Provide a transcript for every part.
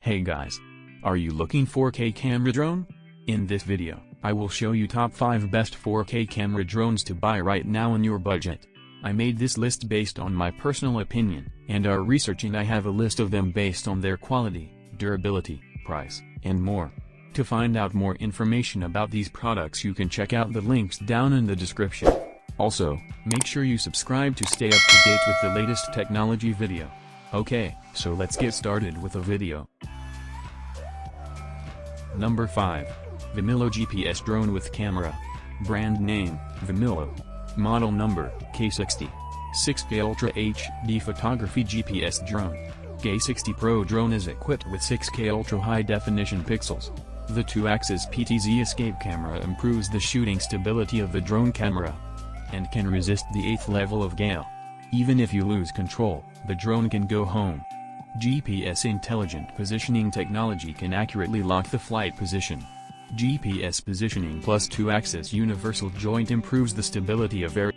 Hey guys! Are you looking for 4K camera drone? In this video, I will show you top 5 best 4K camera drones to buy right now on your budget. I made this list based on my personal opinion, and our research, and I have a list of them based on their quality, durability, price, and more. To find out more information about these products, you can check out the links down in the description. Also, make sure you subscribe to stay up to date with the latest technology video. Okay, so let's get started with the video. Number 5. Vimillo GPS Drone with Camera. Brand name, Vimillo. Model number, K60. 6K Ultra HD Photography GPS Drone. K60 Pro drone is equipped with 6K Ultra High Definition pixels. The 2-axis PTZ escape camera improves the shooting stability of the drone camera and can resist the 8th level of gale. Even if you lose control, the drone can go home. GPS Intelligent Positioning Technology can accurately lock the flight position. GPS positioning plus 2-axis universal joint improves the stability of air.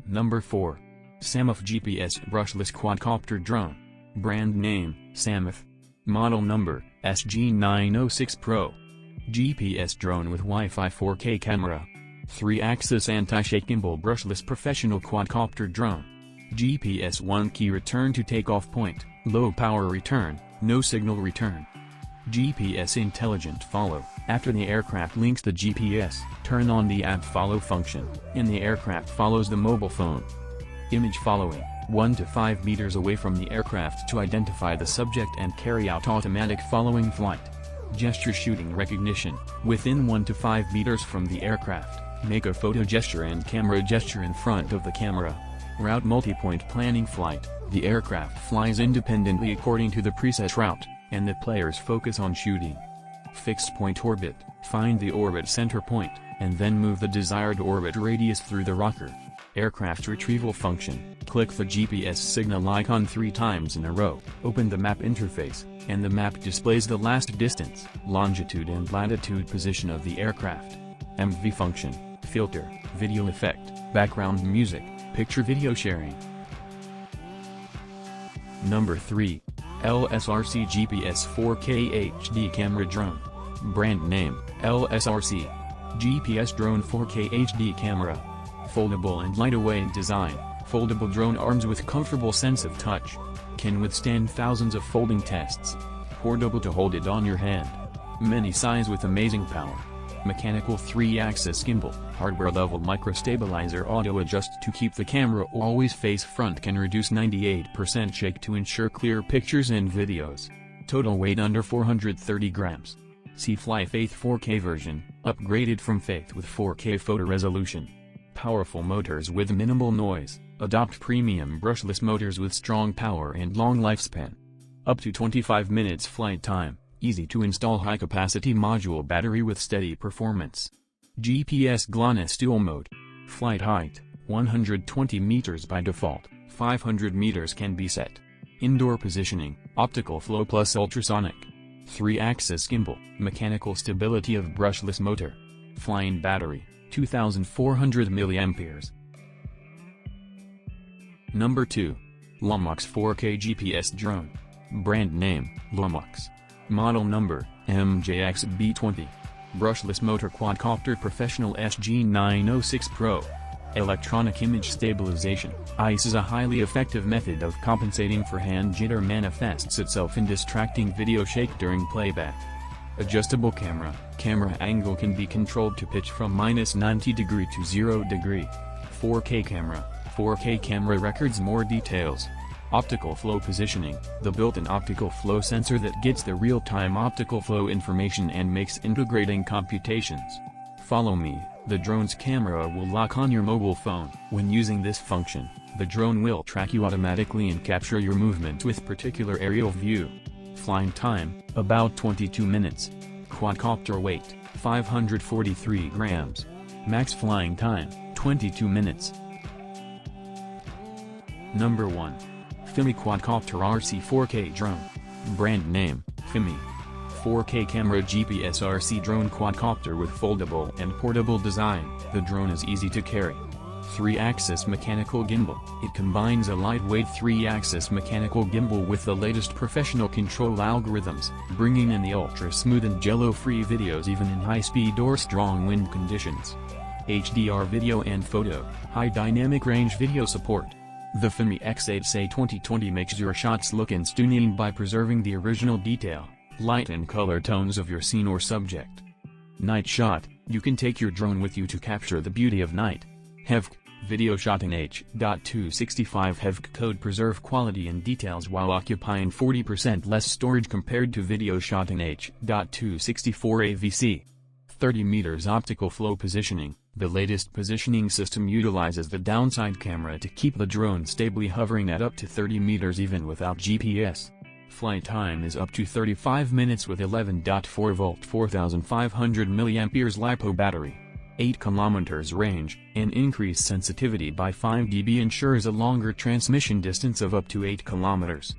Number 4. Salmoph GPS Brushless Quadcopter Drone. Brand name, Salmoph. Model number, SG906 Pro. GPS drone with Wi-Fi 4K camera. 3-axis anti-shake gimbal brushless professional quadcopter drone. GPS 1 key return to takeoff point, low power return, no signal return. GPS intelligent follow. After the aircraft links the GPS, turn on the app follow function, and the aircraft follows the mobile phone. Image following, 1 to 5 meters away from the aircraft to identify the subject and carry out automatic following flight. Gesture shooting recognition, within 1 to 5 meters from the aircraft, make a photo gesture and camera gesture in front of the camera. Route multi-point planning flight, the aircraft flies independently according to the preset route, and the players focus on shooting. Fixed point orbit, find the orbit center point, and then move the desired orbit radius through the rocker. Aircraft retrieval function, click the GPS signal icon 3 times in a row, open the map interface, and the map displays the last distance, longitude and latitude position of the aircraft. MV function, filter, video effect, background music, picture video sharing. Number 3. LSRC GPS 4K HD Camera Drone. Brand name, LSRC. GPS Drone 4K HD Camera. Foldable and lightweight design, foldable drone arms with comfortable sense of touch. Can withstand thousands of folding tests. Portable to hold it on your hand. Mini size with amazing power. Mechanical 3-axis gimbal, hardware level micro-stabilizer auto adjust to keep the camera always face front, can reduce 98% shake to ensure clear pictures and videos. Total weight under 430 grams. See Fly Faith 4K version, upgraded from Faith with 4K photo resolution. Powerful motors with minimal noise, adopt premium brushless motors with strong power and long lifespan. Up to 25 minutes flight time. Easy to install high-capacity module battery with steady performance. GPS GLONASS dual mode. Flight height, 120 meters by default, 500 meters can be set. Indoor positioning, optical flow plus ultrasonic. 3-axis gimbal, mechanical stability of brushless motor. Flying battery, 2400 mAh. Number 2. Laumox 4K GPS Drone. Brand name, Laumox. Model number, MJX-B20. Brushless motor quadcopter professional SG906 Pro. Electronic image stabilization. ICE is a highly effective method of compensating for hand jitter manifests itself in distracting video shake during playback. Adjustable camera. Camera angle can be controlled to pitch from -90° to 0°. 4K camera. 4K camera records more details. Optical flow positioning. The built-in optical flow sensor that gets the real-time optical flow information and makes integrating computations. Follow me. The drone's camera will lock on your mobile phone. When using this function, the drone will track you automatically and capture your movements with particular aerial view. Flying time, about 22 minutes. Quadcopter weight, 543 grams. Max flying time, 22 minutes. Number 1. FIMI Quadcopter RC 4K Drone. Brand name, FIMI. 4K camera GPS RC drone quadcopter with foldable and portable design. The drone is easy to carry. 3-axis mechanical gimbal. It combines a lightweight 3-axis mechanical gimbal with the latest professional control algorithms, bringing in the ultra-smooth and jello-free videos even in high-speed or strong wind conditions. HDR video and photo, high dynamic range video support. The FIMI X8 2020 makes your shots look stunning by preserving the original detail, light and color tones of your scene or subject. Night shot. You can take your drone with you to capture the beauty of night. HEVC. Video shot in H.265 HEVC code preserve quality and details while occupying 40% less storage compared to video shot in H.264 AVC. 30 meters optical flow positioning. The latest positioning system utilizes the downside camera to keep the drone stably hovering at up to 30 meters even without GPS. Flight time is up to 35 minutes with 11.4 volt 4500 mAh LiPo battery. 8 km range. An increased sensitivity by 5 dB ensures a longer transmission distance of up to 8 km.